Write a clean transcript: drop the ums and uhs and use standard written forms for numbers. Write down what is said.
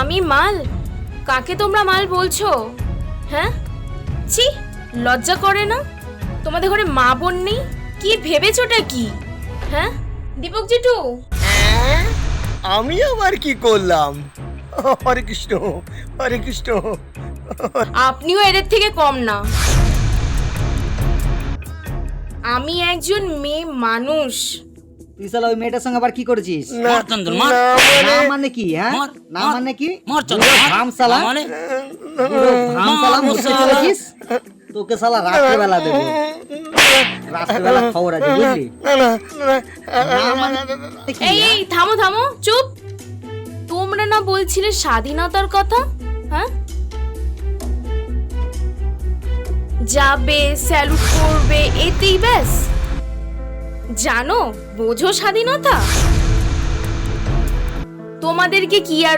আমি মাল? কাকে তোমরা মাল বলছো? হ্যাঁ, ছি, লজ্জা করে না? তোমাদের ঘরে মা বোন নেই? কি ভেবেছোটা কি? হ্যাঁ দীপক জেঠু, আমি আবার কি করলাম? হরে কৃষ্ণ, হরে কৃষ্ণ। আপনিও এদের থেকে কম না। আমি একজন মেয়ে মানুষ। তুই শালা ওই মেয়েটার সঙ্গে আবার কি করেছিস? না, মার চন্দন, মার। না, না মানে কি? হ্যাঁ, মার, না মার। মানে কি? মার চন্দন, মার। ভাম শালা, মানে ভাম শালা, মার মুখে শালা। চলেছিস? তোকে শালা রাত্রেবেলা দেবো, রাত্রেবেলা খবর আছে বুঝলি? না, না, না, না মানে কি, এই হ্যাঁ? এই থামো থামো, চুপ। তোমরা না বলছিলে স্বাধীনতার কথা? হ্যাঁ, যাবে, স্যালুট করবে, এতেই ব্যাস। জানো, বোঝো স্বাধীনতা? তোমাদেরকে কি আর